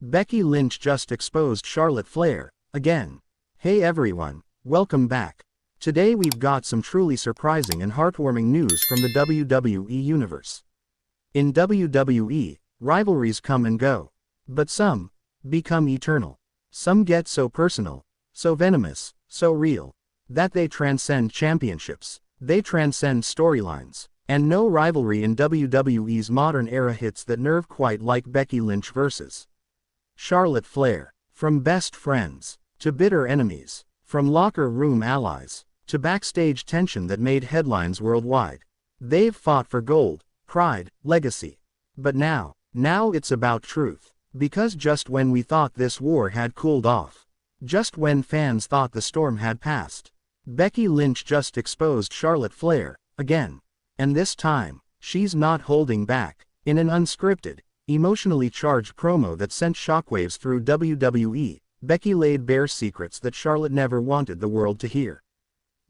Becky Lynch just exposed Charlotte Flair, again. Hey everyone, welcome back. Today we've got some truly surprising and heartwarming news from the WWE Universe. In WWE, rivalries come and go. But some become eternal. Some get so personal, so venomous, so real, that they transcend championships. They transcend storylines. And no rivalry in WWE's modern era hits that nerve quite like Becky Lynch vs. Charlotte Flair. From best friends to bitter enemies, from locker room allies to backstage tension that made headlines worldwide. They've fought for gold, pride, legacy. But now it's about truth. Because just when we thought this war had cooled off, just when fans thought the storm had passed, Becky Lynch just exposed Charlotte Flair, again. And this time, she's not holding back. In an unscripted, emotionally charged promo that sent shockwaves through WWE, Becky laid bare secrets that Charlotte never wanted the world to hear.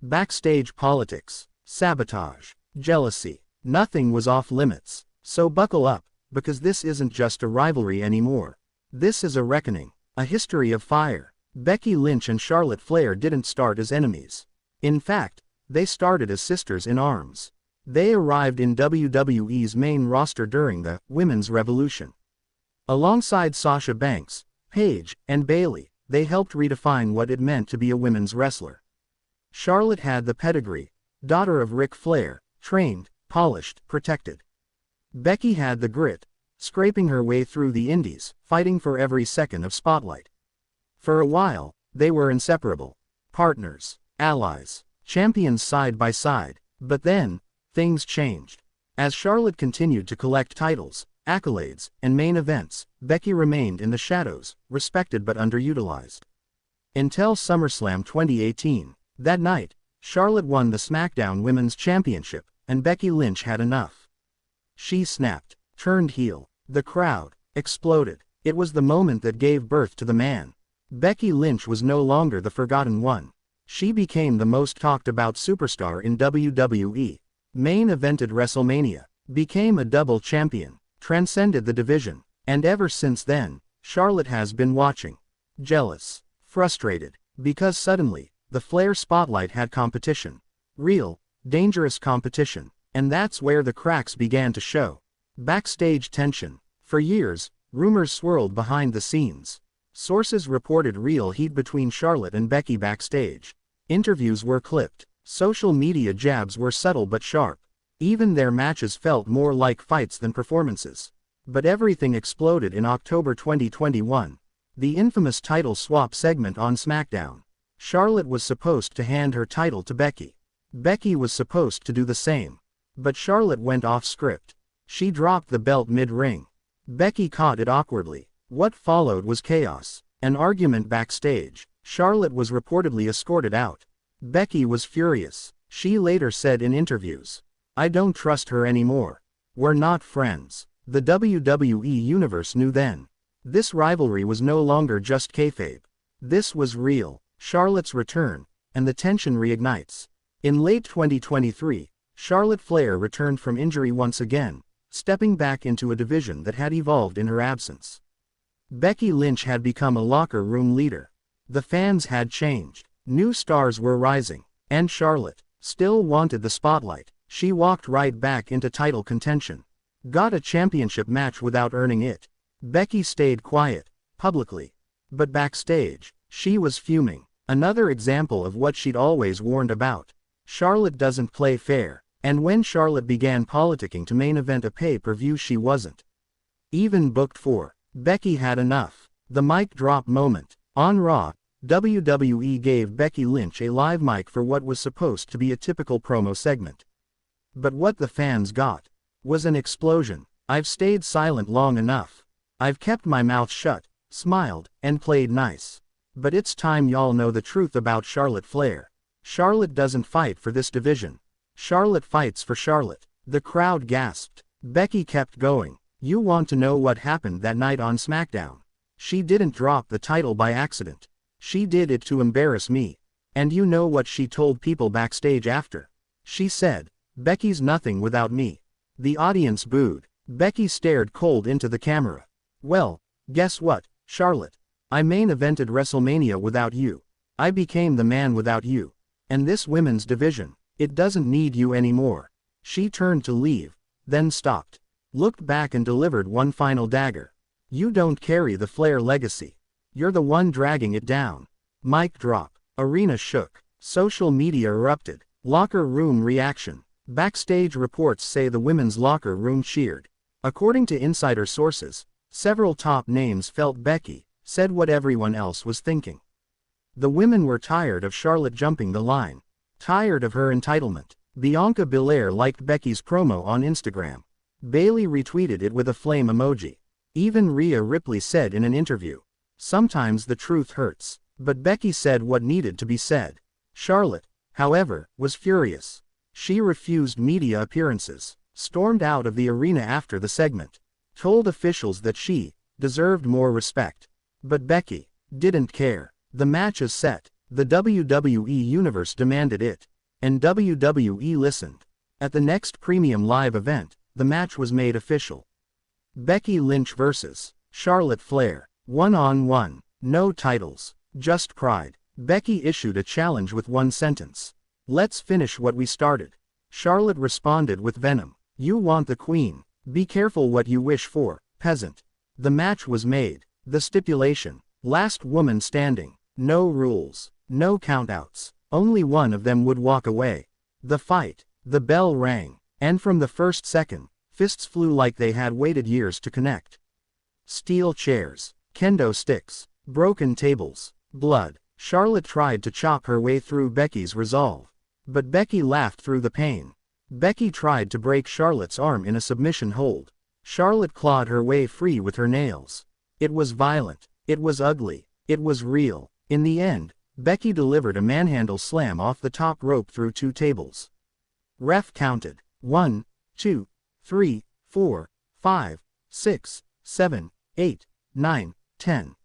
Backstage politics, sabotage, jealousy, nothing was off limits. So buckle up, because this isn't just a rivalry anymore. This is a reckoning, a history of fire. Becky Lynch and Charlotte Flair didn't start as enemies. In fact, they started as sisters in arms. They arrived in WWE's main roster during the Women's Revolution. Alongside Sasha Banks, Paige, and Bayley, they helped redefine what it meant to be a women's wrestler. Charlotte had the pedigree, daughter of Ric Flair, trained, polished, protected. Becky had the grit, scraping her way through the indies, fighting for every second of spotlight. For a while, they were inseparable. Partners, allies, champions side by side. But then, things changed. As Charlotte continued to collect titles, accolades, and main events, Becky remained in the shadows, respected but underutilized. Until SummerSlam 2018. That night, Charlotte won the SmackDown Women's Championship, and Becky Lynch had enough. She snapped, turned heel. The crowd exploded. It was the moment that gave birth to the man. Becky Lynch was no longer the forgotten one. She became the most talked about superstar in WWE. Main evented WrestleMania, became a double champion, transcended the division, and ever since then, Charlotte has been watching. Jealous, frustrated, because suddenly, the Flair spotlight had competition. Real, dangerous competition, and that's where the cracks began to show. Backstage tension. For years, rumors swirled behind the scenes. Sources reported real heat between Charlotte and Becky backstage. Interviews were clipped. Social media jabs were subtle but sharp. Even their matches felt more like fights than performances. But everything exploded in October 2021. The infamous title swap segment on SmackDown. Charlotte was supposed to hand her title to Becky. Becky was supposed to do the same. But Charlotte went off script. She dropped the belt mid-ring. Becky caught it awkwardly. What followed was chaos. An argument backstage. Charlotte was reportedly escorted out. Becky was furious. She later said in interviews, "I don't trust her anymore. We're not friends." The WWE Universe knew then. This rivalry was no longer just kayfabe. This was real. Charlotte's return, and the tension reignites. In late 2023, Charlotte Flair returned from injury once again, stepping back into a division that had evolved in her absence. Becky Lynch had become a locker room leader. The fans had changed. New stars were rising, and Charlotte still wanted the spotlight. She walked right back into title contention. Got a championship match without earning it. Becky stayed quiet, publicly. But backstage, she was fuming. Another example of what she'd always warned about. Charlotte doesn't play fair, and when Charlotte began politicking to main event a pay-per-view she wasn't even booked for, Becky had enough. The mic drop moment. On Raw, WWE gave Becky Lynch a live mic for what was supposed to be a typical promo segment. But what the fans got was an explosion. "I've stayed silent long enough. I've kept my mouth shut, smiled, and played nice. But it's time y'all know the truth about Charlotte Flair. Charlotte doesn't fight for this division. Charlotte fights for Charlotte." The crowd gasped. Becky kept going. "You want to know what happened that night on SmackDown? She didn't drop the title by accident. She did it to embarrass me. And you know what she told people backstage after? She said, 'Becky's nothing without me.'" The audience booed. Becky stared cold into the camera. Well, guess what? Charlotte, I main evented WrestleMania without you. I became the man without you. And this women's division, it doesn't need you anymore. She turned to leave, then stopped. Looked back and delivered one final dagger. You don't carry the Flair legacy. You're the one dragging it down. Mic drop. Arena shook. Social media erupted. Locker room reaction. Backstage reports say the women's locker room cheered. According to insider sources, several top names felt Becky said what everyone else was thinking. The women were tired of Charlotte jumping the line. Tired of her entitlement. Bianca Belair liked Becky's promo on Instagram. Bayley retweeted it with a flame emoji. Even Rhea Ripley said in an interview, "Sometimes the truth hurts." But Becky said what needed to be said. Charlotte, however, was furious. She refused media appearances, stormed out of the arena after the segment, told officials that she deserved more respect. But Becky didn't care. The match is set. The WWE Universe demanded it. And WWE listened. At the next premium live event, the match was made official. Becky Lynch vs. Charlotte Flair. One-on-one. No titles. Just pride. Becky issued a challenge with one sentence. "Let's finish what we started." Charlotte responded with venom. "You want the queen. Be careful what you wish for, peasant." The match was made. The stipulation. Last woman standing. No rules. No countouts. Only one of them would walk away. The fight. The bell rang. And from the first second, fists flew like they had waited years to connect. Steel chairs. Kendo sticks. Broken tables. Blood. Charlotte tried to chop her way through Becky's resolve. But Becky laughed through the pain. Becky tried to break Charlotte's arm in a submission hold. Charlotte clawed her way free with her nails. It was violent. It was ugly. It was real. In the end, Becky delivered a manhandle slam off the top rope through 2 tables. Ref counted. 1, 2, 3, 4, 5, 6, 7, 8, 9, 10.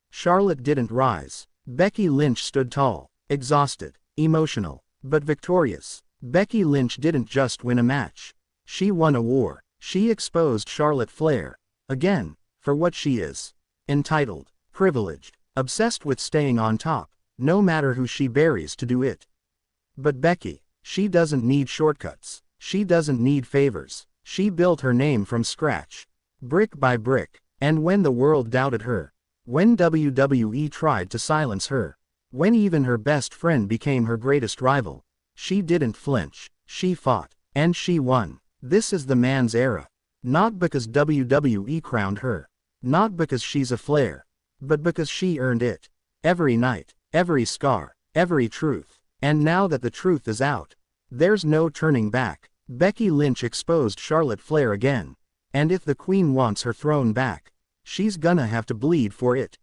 Charlotte didn't rise. Becky Lynch stood tall, exhausted, emotional, but victorious. Becky Lynch didn't just win a match. She won a war. She exposed Charlotte Flair, again, for what she is. Entitled, privileged, obsessed with staying on top, no matter who she buries to do it. But Becky, she doesn't need shortcuts. She doesn't need favors. She built her name from scratch, brick by brick. And when the world doubted her, when WWE tried to silence her, when even her best friend became her greatest rival, she didn't flinch. She fought. And she won. This is the man's era. Not because WWE crowned her. Not because she's a Flair. But because she earned it. Every night, every scar, every truth. And now that the truth is out, there's no turning back. Becky Lynch exposed Charlotte Flair again. And if the queen wants her throne back, she's gonna have to bleed for it.